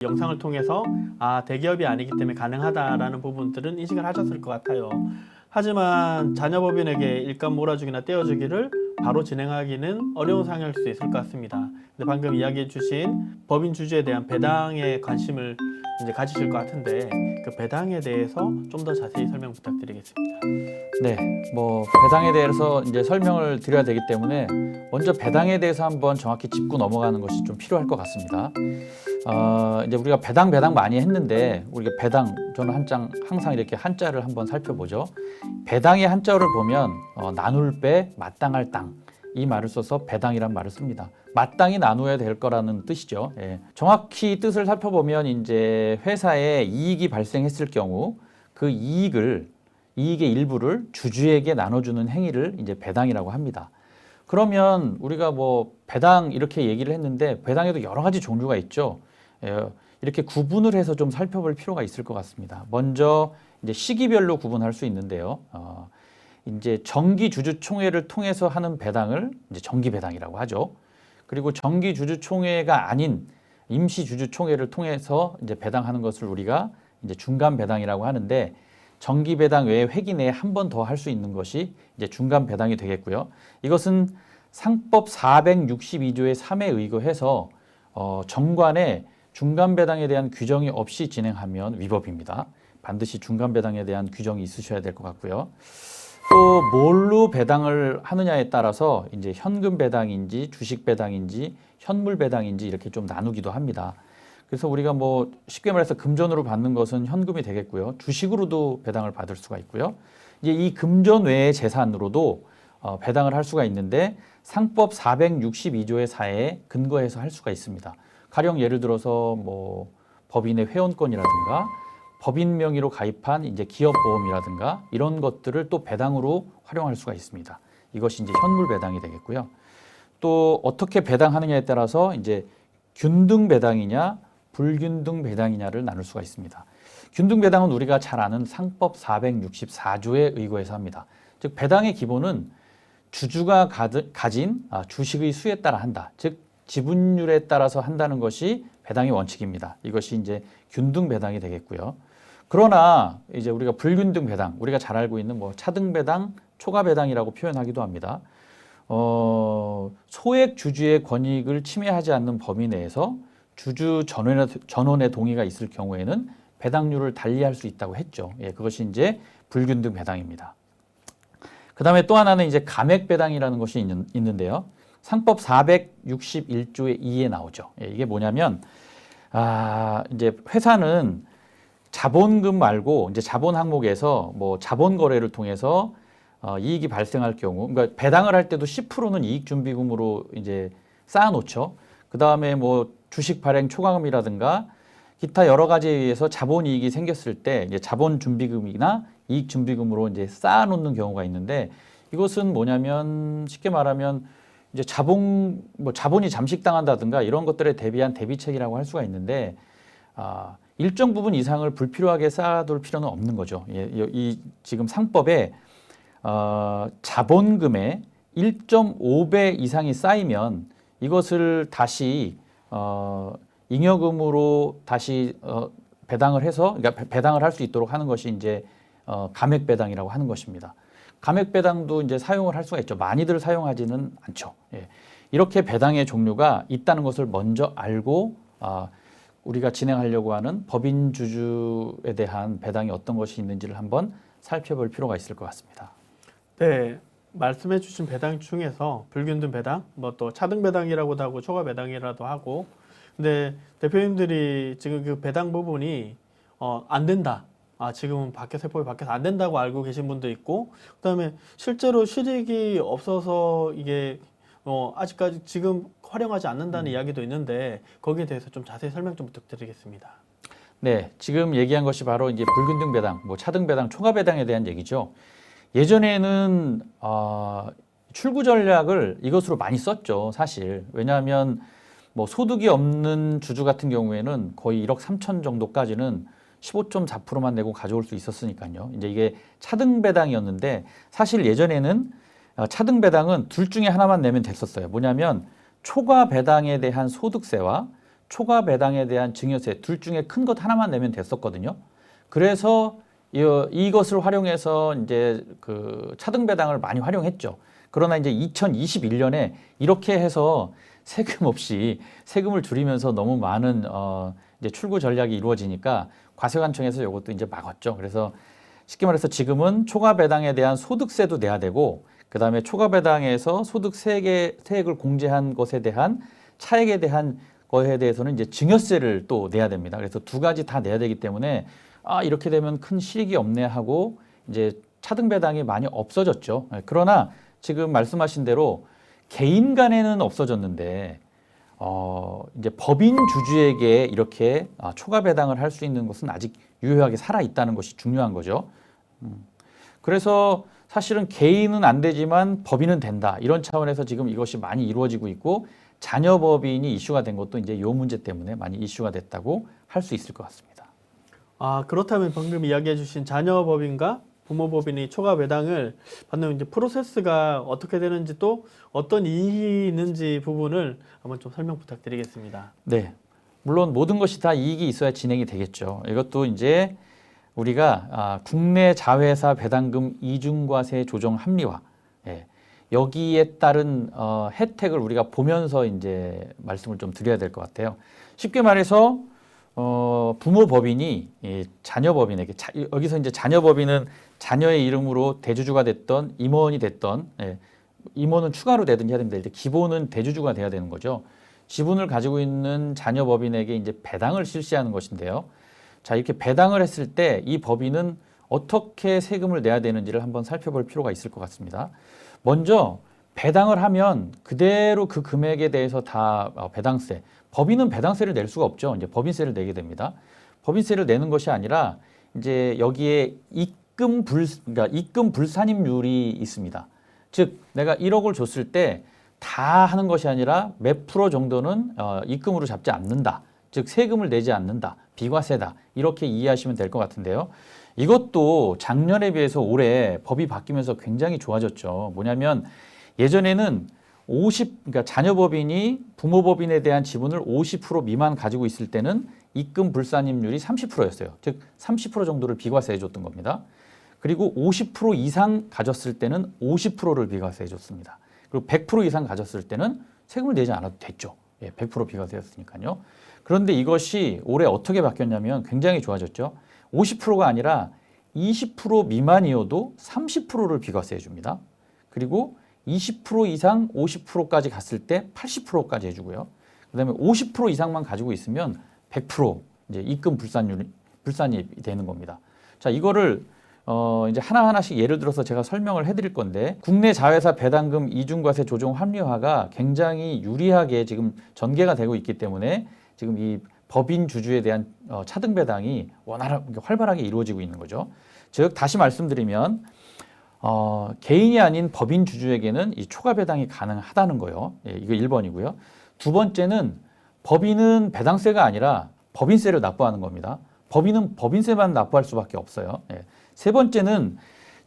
영상을 통해서 대기업이 아니기 때문에 가능하다라는 부분들은 인식을 하셨을 것 같아요. 하지만 자녀법인에게 일감 몰아주기나 떼어주기를 바로 진행하기는 어려운 상황일 수 있을 것 같습니다. 근데 방금 이야기해 주신 법인 주주에 대한 배당에 관심을 이제 가지실 것 같은데 그 배당에 대해서 좀 더 자세히 설명 부탁드리겠습니다. 네, 배당에 대해서 이제 설명을 드려야 되기 때문에 먼저 배당에 대해서 한번 정확히 짚고 넘어가는 것이 좀 필요할 것 같습니다. 이제 우리가 배당 많이 했는데 우리가 배당 저는 항상 이렇게 한자를 한번 살펴보죠. 배당의 한자를 보면 나눌 배 마땅할 땅 이 말을 써서 배당이란 말을 씁니다. 마땅히 나누어야 될 거라는 뜻이죠. 예. 정확히 뜻을 살펴보면 이제 회사에 이익이 발생했을 경우 그 이익의 일부를 주주에게 나눠주는 행위를 이제 배당이라고 합니다. 그러면 우리가 배당 이렇게 얘기를 했는데 배당에도 여러 가지 종류가 있죠. 이렇게 구분을 해서 좀 살펴볼 필요가 있을 것 같습니다. 먼저 이제 시기별로 구분할 수 있는데요. 이제 정기주주총회를 통해서 하는 배당을 이제 정기배당이라고 하죠. 그리고 정기주주총회가 아닌 임시주주총회를 통해서 이제 배당하는 것을 우리가 이제 중간배당이라고 하는데 정기배당 외에 회기 내에 한 번 더 할 수 있는 것이 이제 중간배당이 되겠고요. 이것은 상법 462조의 3에 의거해서 정관에 중간배당에 대한 규정이 없이 진행하면 위법입니다. 반드시 중간배당에 대한 규정이 있으셔야 될 것 같고요. 또 뭘로 배당을 하느냐에 따라서 이제 현금 배당인지 주식 배당인지 현물 배당인지 이렇게 좀 나누기도 합니다. 그래서 우리가 쉽게 말해서 금전으로 받는 것은 현금이 되겠고요. 주식으로도 배당을 받을 수가 있고요. 이제 이 금전 외의 재산으로도 배당을 할 수가 있는데 상법 462조의 4에 근거해서 할 수가 있습니다. 가령 예를 들어서 법인의 회원권이라든가 법인 명의로 가입한 이제 기업보험이라든가 이런 것들을 또 배당으로 활용할 수가 있습니다. 이것이 이제 현물 배당이 되겠고요. 또 어떻게 배당하느냐에 따라서 이제 균등 배당이냐 불균등 배당이냐를 나눌 수가 있습니다. 균등 배당은 우리가 잘 아는 상법 464조에 의거해서 합니다. 즉 배당의 기본은 주주가 가진 주식의 수에 따라 한다. 즉 지분율에 따라서 한다는 것이 배당의 원칙입니다. 이것이 이제 균등 배당이 되겠고요. 그러나 이제 우리가 불균등 배당, 우리가 잘 알고 있는 차등 배당, 초과 배당이라고 표현하기도 합니다. 소액 주주의 권익을 침해하지 않는 범위 내에서 주주 전원의 동의가 있을 경우에는 배당률을 달리할 수 있다고 했죠. 예, 그것이 이제 불균등 배당입니다. 그 다음에 또 하나는 이제 감액 배당이라는 것이 있는데요. 상법 461조의 2에 나오죠. 예, 이게 뭐냐면, 이제 회사는 자본금 말고 이제 자본 항목에서 자본 거래를 통해서 이익이 발생할 경우, 그러니까 배당을 할 때도 10%는 이익 준비금으로 이제 쌓아놓죠. 그 다음에 주식 발행 초과금이라든가 기타 여러 가지에 의해서 자본 이익이 생겼을 때 이제 자본 준비금이나 이익 준비금으로 이제 쌓아놓는 경우가 있는데 이것은 뭐냐면 쉽게 말하면 이제 자본이 잠식당한다든가 이런 것들에 대비한 대비책이라고 할 수가 있는데 일정 부분 이상을 불필요하게 쌓아둘 필요는 없는 거죠. 이 지금 상법에 자본금의 1.5배 이상이 쌓이면 이것을 다시 잉여금으로 다시 배당을 해서 그러니까 배당을 할 수 있도록 하는 것이 이제 감액 배당이라고 하는 것입니다. 감액 배당도 이제 사용을 할 수가 있죠. 많이들 사용하지는 않죠. 예. 이렇게 배당의 종류가 있다는 것을 먼저 알고 우리가 진행하려고 하는 법인 주주에 대한 배당이 어떤 것이 있는지를 한번 살펴볼 필요가 있을 것 같습니다. 네, 말씀해 주신 배당 중에서 불균등 배당, 또 차등 배당이라고도 하고 초과 배당이라도 하고 근데 대표님들이 지금 그 배당 부분이 안 된다. 지금은 세법이 바뀌어서 안 된다고 알고 계신 분도 있고 그다음에 실제로 실익이 없어서 이게 아직까지 지금 활용하지 않는다는 이야기도 있는데 거기에 대해서 좀 자세히 설명 좀 부탁드리겠습니다. 네, 지금 얘기한 것이 바로 이제 불균등 배당, 차등 배당, 초과 배당에 대한 얘기죠. 예전에는 출구 전략을 이것으로 많이 썼죠, 사실. 왜냐하면 소득이 없는 주주 같은 경우에는 거의 1억 3천 정도까지는 15.4%만 내고 가져올 수 있었으니까요. 이제 이게 차등 배당이었는데 사실 예전에는 차등 배당은 둘 중에 하나만 내면 됐었어요. 뭐냐면 초과 배당에 대한 소득세와 초과 배당에 대한 증여세 둘 중에 큰 것 하나만 내면 됐었거든요. 그래서 이것을 활용해서 이제 그 차등 배당을 많이 활용했죠. 그러나 이제 2021년에 이렇게 해서 세금 없이 세금을 줄이면서 너무 많은 이제 출구 전략이 이루어지니까 과세관청에서 이것도 이제 막았죠. 그래서 쉽게 말해서 지금은 초과 배당에 대한 소득세도 내야 되고, 그다음에 초과 배당에서 소득 세액을 공제한 것에 대한 차액에 대한 거에 대해서는 이제 증여세를 또 내야 됩니다. 그래서 두 가지 다 내야 되기 때문에 이렇게 되면 큰 실익이 없네 하고 이제 차등 배당이 많이 없어졌죠. 그러나 지금 말씀하신 대로 개인 간에는 없어졌는데 이제 법인 주주에게 이렇게 초과 배당을 할 수 있는 것은 아직 유효하게 살아 있다는 것이 중요한 거죠. 그래서 사실은 개인은 안 되지만 법인은 된다. 이런 차원에서 지금 이것이 많이 이루어지고 있고, 자녀법인이 이슈가 된 것도 이제 이 문제 때문에 많이 이슈가 됐다고 할 수 있을 것 같습니다. 그렇다면 방금 이야기해 주신 자녀법인과 부모법인이 초과 배당을 받는 이제 프로세스가 어떻게 되는지, 또 어떤 이익이 있는지 부분을 한번 좀 설명 부탁드리겠습니다. 네. 물론 모든 것이 다 이익이 있어야 진행이 되겠죠. 이것도 이제 우리가 국내 자회사 배당금 이중과세 조정 합리화, 여기에 따른 혜택을 우리가 보면서 이제 말씀을 좀 드려야 될 것 같아요. 쉽게 말해서 부모법인이 자녀법인에게, 여기서 이제 자녀법인은 자녀의 이름으로 대주주가 됐던 임원이 됐던, 임원은 추가로 되든지 해야 됩니다. 이제 기본은 대주주가 돼야 되는 거죠. 지분을 가지고 있는 자녀법인에게 이제 배당을 실시하는 것인데요. 자, 이렇게 배당을 했을 때 이 법인은 어떻게 세금을 내야 되는지를 한번 살펴볼 필요가 있을 것 같습니다. 먼저 배당을 하면 그대로 그 금액에 대해서 다 배당세, 법인은 배당세를 낼 수가 없죠. 이제 법인세를 내게 됩니다. 법인세를 내는 것이 아니라 이제 여기에 그러니까 입금 불산입률이 있습니다. 즉 내가 1억을 줬을 때 다 하는 것이 아니라 몇 프로 정도는 입금으로 잡지 않는다. 즉 세금을 내지 않는다. 비과세다. 이렇게 이해하시면 될 것 같은데요. 이것도 작년에 비해서 올해 법이 바뀌면서 굉장히 좋아졌죠. 뭐냐면 예전에는 그러니까 자녀법인이 부모법인에 대한 지분을 50% 미만 가지고 있을 때는 입금 불산입률이 30%였어요. 즉 30% 정도를 비과세해 줬던 겁니다. 그리고 50% 이상 가졌을 때는 50%를 비과세해 줬습니다. 그리고 100% 이상 가졌을 때는 세금을 내지 않아도 됐죠. 100% 비과세였으니까요. 그런데 이것이 올해 어떻게 바뀌었냐면 굉장히 좋아졌죠. 50%가 아니라 20% 미만이어도 30%를 비과세해 줍니다. 그리고 20% 이상 50%까지 갔을 때 80%까지 해주고요. 그다음에 50% 이상만 가지고 있으면 100% 이제 입금 불산입이 되는 겁니다. 자, 이거를 이제 하나하나씩 예를 들어서 제가 설명을 해드릴 건데, 국내 자회사 배당금 이중과세 조정 합리화가 굉장히 유리하게 지금 전개가 되고 있기 때문에 지금 이 법인 주주에 대한 차등 배당이 활발하게 이루어지고 있는 거죠. 즉 다시 말씀드리면 개인이 아닌 법인 주주에게는 이 초과 배당이 가능하다는 거예요. 이거 1번이고요. 두 번째는 법인은 배당세가 아니라 법인세를 납부하는 겁니다. 법인은 법인세만 납부할 수밖에 없어요. 세 번째는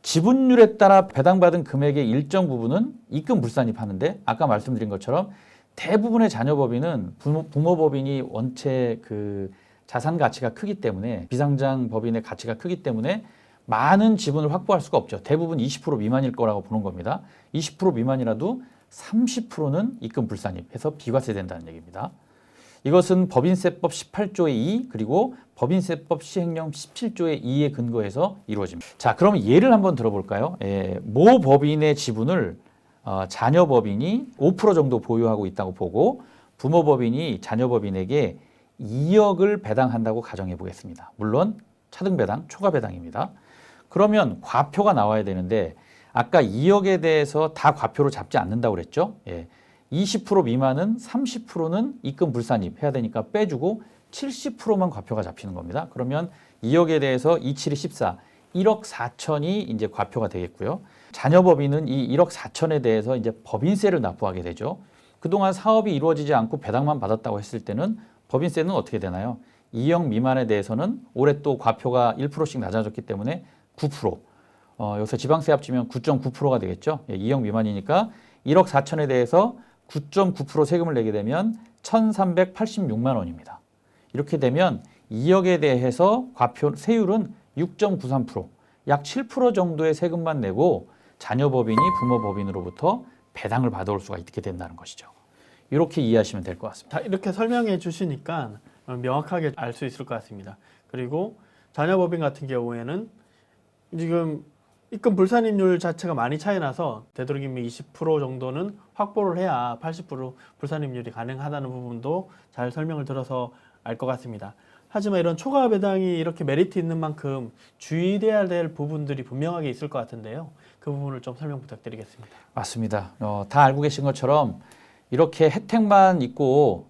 지분율에 따라 배당받은 금액의 일정 부분은 입금 불산입하는데, 아까 말씀드린 것처럼 대부분의 자녀법인은 부모법인이 원체 그 자산 가치가 크기 때문에, 비상장 법인의 가치가 크기 때문에 많은 지분을 확보할 수가 없죠. 대부분 20% 미만일 거라고 보는 겁니다. 20% 미만이라도 30%는 입금 불산입해서 비과세 된다는 얘기입니다. 이것은 법인세법 18조의 2 그리고 법인세법 시행령 17조의 2에 근거해서 이루어집니다. 자, 그럼 예를 한번 들어볼까요? 모 법인의 지분을 자녀법인이 5% 정도 보유하고 있다고 보고 부모법인이 자녀법인에게 2억을 배당한다고 가정해 보겠습니다. 물론 차등배당, 초과배당입니다. 그러면 과표가 나와야 되는데 아까 2억에 대해서 다 과표로 잡지 않는다고 그랬죠? 20% 미만은 30%는 입금 불산입 해야 되니까 빼주고 70%만 과표가 잡히는 겁니다. 그러면 2억에 대해서 27이 14, 1억 4천이 이제 과표가 되겠고요. 자녀법인은 이 1억 4천에 대해서 이제 법인세를 납부하게 되죠. 그동안 사업이 이루어지지 않고 배당만 받았다고 했을 때는 법인세는 어떻게 되나요? 2억 미만에 대해서는 올해 또 과표가 1%씩 낮아졌기 때문에 9%. 여기서 지방세 합치면 9.9%가 되겠죠. 2억 미만이니까 1억 4천에 대해서 9.9% 세금을 내게 되면 1,386만 원입니다. 이렇게 되면 2억에 대해서 과표 세율은 6.93%, 약 7% 정도의 세금만 내고 자녀법인이 부모법인으로부터 배당을 받아올 수가 있게 된다는 것이죠. 이렇게 이해하시면 될 것 같습니다. 다 이렇게 설명해 주시니까 명확하게 알 수 있을 것 같습니다. 그리고 자녀법인 같은 경우에는 지금 입금 불산입률 자체가 많이 차이 나서 되도록이면 20% 정도는 확보를 해야 80% 불산입률이 가능하다는 부분도 잘 설명을 들어서 알 것 같습니다. 하지만 이런 초과 배당이 이렇게 메리트 있는 만큼 주의해야 될 부분들이 분명하게 있을 것 같은데요. 그 부분을 좀 설명 부탁드리겠습니다. 맞습니다. 다 알고 계신 것처럼 이렇게 혜택만 있고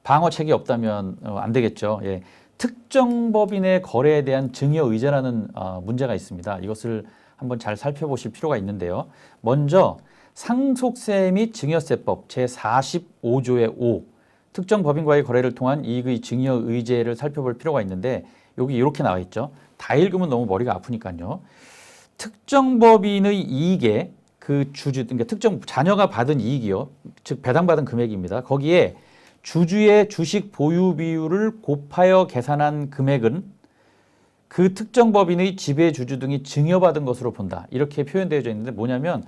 방어책이 없다면 안 되겠죠. 예. 특정 법인의 거래에 대한 증여 의제라는 문제가 있습니다. 이것을 한번 잘 살펴보실 필요가 있는데요. 먼저 상속세 및 증여세법 제45조의 5 특정 법인과의 거래를 통한 이익의 증여 의제를 살펴볼 필요가 있는데 여기 이렇게 나와 있죠. 다 읽으면 너무 머리가 아프니까요. 특정 법인의 이익에 그 주주, 그러니까 특정 자녀가 받은 이익이요. 즉 배당받은 금액입니다. 거기에 주주의 주식 보유 비율을 곱하여 계산한 금액은 그 특정 법인의 지배 주주 등이 증여받은 것으로 본다. 이렇게 표현되어 있는데 뭐냐면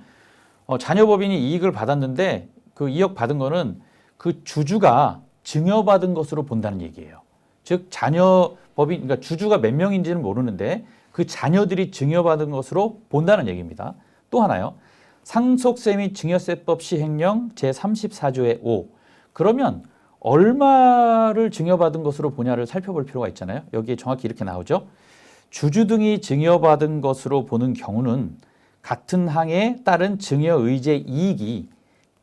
자녀 법인이 이익을 받았는데 그 2억 받은 거는 그 주주가 증여받은 것으로 본다는 얘기예요. 즉 자녀 법인, 그러니까 주주가 몇 명인지는 모르는데 그 자녀들이 증여받은 것으로 본다는 얘기입니다. 또 하나요. 상속세 및 증여세법 시행령 제34조의 5. 그러면 얼마를 증여받은 것으로 보냐를 살펴볼 필요가 있잖아요. 여기에 정확히 이렇게 나오죠. 주주 등이 증여받은 것으로 보는 경우는 같은 항에 따른 증여의제 이익이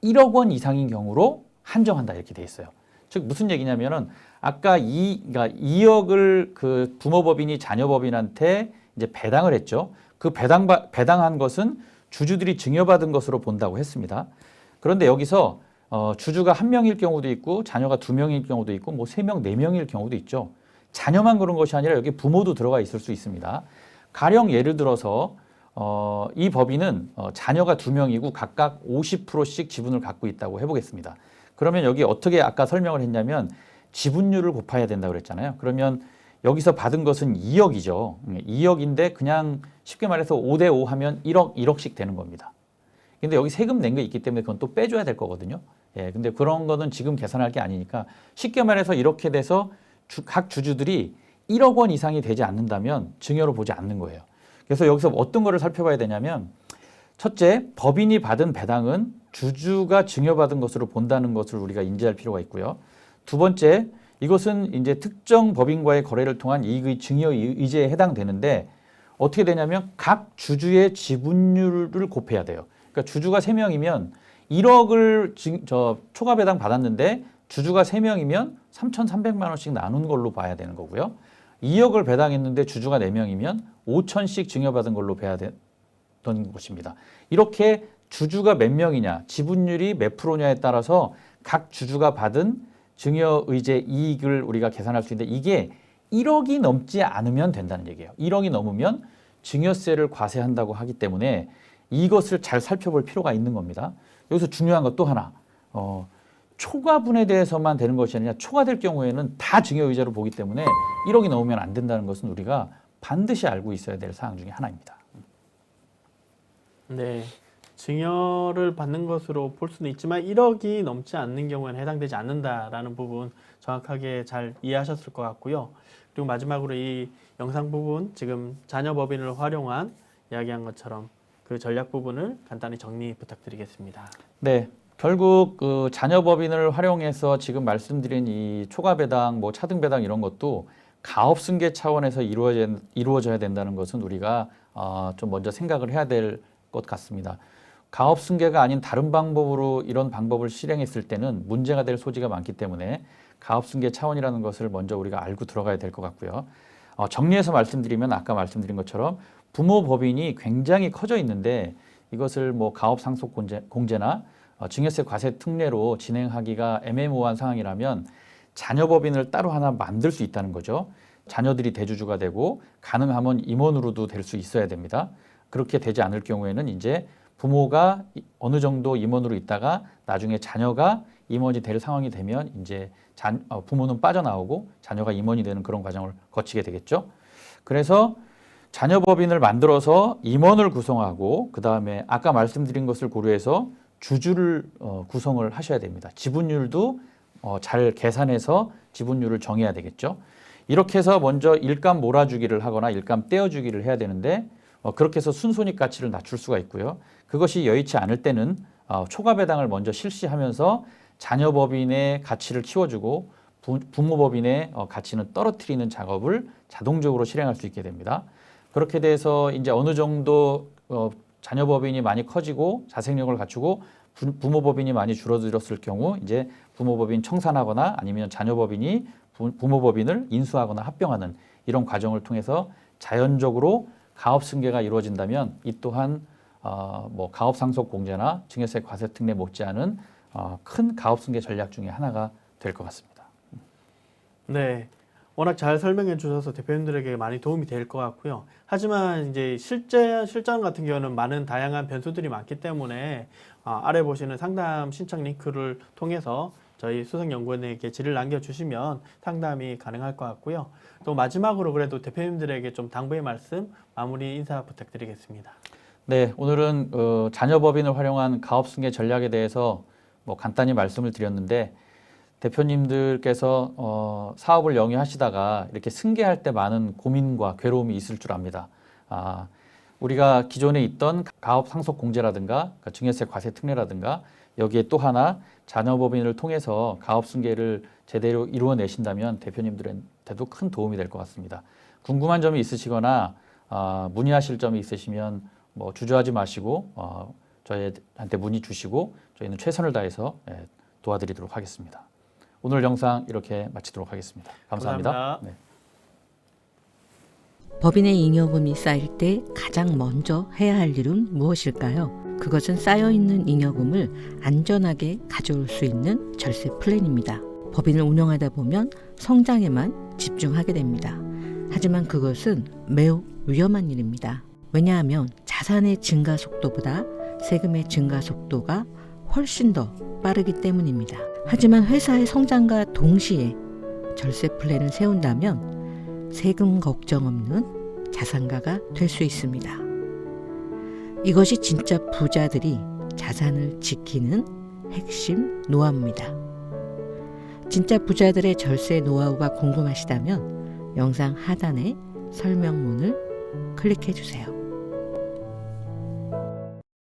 1억 원 이상인 경우로 한정한다 이렇게 돼 있어요. 즉 무슨 얘기냐면은 아까 그러니까 2억을 그 부모법인이 자녀법인한테 이제 배당을 했죠. 그 배당한 것은 주주들이 증여받은 것으로 본다고 했습니다. 그런데 여기서 주주가 1명일 경우도 있고 자녀가 2명일 경우도 있고 뭐 3명, 4명일 경우도 있죠. 자녀만 그런 것이 아니라 여기 부모도 들어가 있을 수 있습니다. 가령 예를 들어서 이 법인은 자녀가 2명이고 각각 50%씩 지분을 갖고 있다고 해보겠습니다. 그러면 여기 어떻게 아까 설명을 했냐면 지분율을 곱해야 된다고 그랬잖아요. 그러면 여기서 받은 것은 2억이죠. 2억인데 그냥 쉽게 말해서 5대5 하면 1억씩 되는 겁니다. 근데 여기 세금 낸 게 있기 때문에 그건 또 빼줘야 될 거거든요. 예, 근데 그런 거는 지금 계산할 게 아니니까 쉽게 말해서 이렇게 돼서 각 주주들이 1억 원 이상이 되지 않는다면 증여로 보지 않는 거예요. 그래서 여기서 어떤 거를 살펴봐야 되냐면 첫째, 법인이 받은 배당은 주주가 증여받은 것으로 본다는 것을 우리가 인지할 필요가 있고요. 두 번째, 이것은 이제 특정 법인과의 거래를 통한 이익의 증여 의제에 해당되는데 어떻게 되냐면 각 주주의 지분율을 곱해야 돼요. 그러니까 주주가 3명이면 1억을 초과 배당 받았는데 주주가 3명이면 3,300만 원씩 나눈 걸로 봐야 되는 거고요. 2억을 배당했는데 주주가 4명이면 5천씩 증여받은 걸로 봐야 되는 것입니다. 이렇게 주주가 몇 명이냐, 지분율이 몇 프로냐에 따라서 각 주주가 받은 증여의제 이익을 우리가 계산할 수 있는데 이게 1억이 넘지 않으면 된다는 얘기예요. 1억이 넘으면 증여세를 과세한다고 하기 때문에 이것을 잘 살펴볼 필요가 있는 겁니다. 여기서 중요한 것 또 하나, 초과분에 대해서만 되는 것이 아니라 초과될 경우에는 다 증여의제로 보기 때문에 1억이 넘으면 안 된다는 것은 우리가 반드시 알고 있어야 될 사항 중에 하나입니다. 네, 증여를 받는 것으로 볼 수는 있지만 1억이 넘지 않는 경우에는 해당되지 않는다라는 부분 정확하게 잘 이해하셨을 것 같고요. 그리고 마지막으로 이 영상 부분 지금 자녀법인을 활용한 이야기한 것처럼 그 전략 부분을 간단히 정리 부탁드리겠습니다. 네, 결국 그 자녀법인을 활용해서 지금 말씀드린 이 초과배당, 뭐 차등배당 이런 것도 가업승계 차원에서 이루어져야 된다는 것은 우리가 좀 먼저 생각을 해야 될 것 같습니다. 가업승계가 아닌 다른 방법으로 이런 방법을 실행했을 때는 문제가 될 소지가 많기 때문에 가업승계 차원이라는 것을 먼저 우리가 알고 들어가야 될 것 같고요. 정리해서 말씀드리면 아까 말씀드린 것처럼 부모 법인이 굉장히 커져 있는데 이것을 뭐 가업상속 공제나 증여세 과세 특례로 진행하기가 애매모호한 상황이라면 자녀법인을 따로 하나 만들 수 있다는 거죠. 자녀들이 대주주가 되고 가능하면 임원으로도 될 수 있어야 됩니다. 그렇게 되지 않을 경우에는 이제 부모가 어느 정도 임원으로 있다가 나중에 자녀가 임원이 될 상황이 되면 이제 부모는 빠져나오고 자녀가 임원이 되는 그런 과정을 거치게 되겠죠. 그래서 자녀법인을 만들어서 임원을 구성하고 그 다음에 아까 말씀드린 것을 고려해서 주주를 구성을 하셔야 됩니다. 지분율도 잘 계산해서 지분율을 정해야 되겠죠. 이렇게 해서 먼저 일감 몰아주기를 하거나 일감 떼어주기를 해야 되는데 그렇게 해서 순손익 가치를 낮출 수가 있고요. 그것이 여의치 않을 때는 초과 배당을 먼저 실시하면서 자녀법인의 가치를 키워주고 부모법인의 가치는 떨어뜨리는 작업을 자동적으로 실행할 수 있게 됩니다. 그렇게 돼서 이제 어느 정도 자녀법인이 많이 커지고 자생력을 갖추고 부모법인이 많이 줄어들었을 경우 이제 부모법인 청산하거나 아니면 자녀법인이 부모법인을 인수하거나 합병하는 이런 과정을 통해서 자연적으로 가업 승계가 이루어진다면 이 또한 뭐 가업 상속 공제나 증여세 과세 특례 못지않은 큰 가업 승계 전략 중에 하나가 될 것 같습니다. 네. 워낙 잘 설명해 주셔서 대표님들에게 많이 도움이 될 것 같고요. 하지만 이제 실전 같은 경우는 많은 다양한 변수들이 많기 때문에 아래 보시는 상담 신청 링크를 통해서 저희 수석연구원에게 질을 남겨주시면 상담이 가능할 것 같고요. 또 마지막으로 그래도 대표님들에게 좀 당부의 말씀, 마무리 인사 부탁드리겠습니다. 네, 오늘은 자녀법인을 활용한 가업승계 전략에 대해서 뭐 간단히 말씀을 드렸는데 대표님들께서 사업을 영위하시다가 이렇게 승계할 때 많은 고민과 괴로움이 있을 줄 압니다. 우리가 기존에 있던 가업 상속 공제라든가 증여세 과세 특례라든가 여기에 또 하나 자녀법인을 통해서 가업 승계를 제대로 이루어내신다면 대표님들한테도 큰 도움이 될 것 같습니다. 궁금한 점이 있으시거나 문의하실 점이 있으시면 뭐 주저하지 마시고 저희한테 문의 주시고 저희는 최선을 다해서 도와드리도록 하겠습니다. 오늘 영상 이렇게 마치도록 하겠습니다. 감사합니다. 네. 법인의 잉여금이 쌓일 때 가장 먼저 해야 할 일은 무엇일까요? 그것은 쌓여있는 잉여금을 안전하게 가져올 수 있는 절세 플랜입니다. 법인을 운영하다 보면 성장에만 집중하게 됩니다. 하지만 그것은 매우 위험한 일입니다. 왜냐하면 자산의 증가 속도보다 세금의 증가 속도가 훨씬 더 빠르기 때문입니다. 하지만 회사의 성장과 동시에 절세 플랜을 세운다면 세금 걱정 없는 자산가가 될 수 있습니다. 이것이 진짜 부자들이 자산을 지키는 핵심 노하우입니다. 진짜 부자들의 절세 노하우가 궁금하시다면 영상 하단의 설명문을 클릭해 주세요.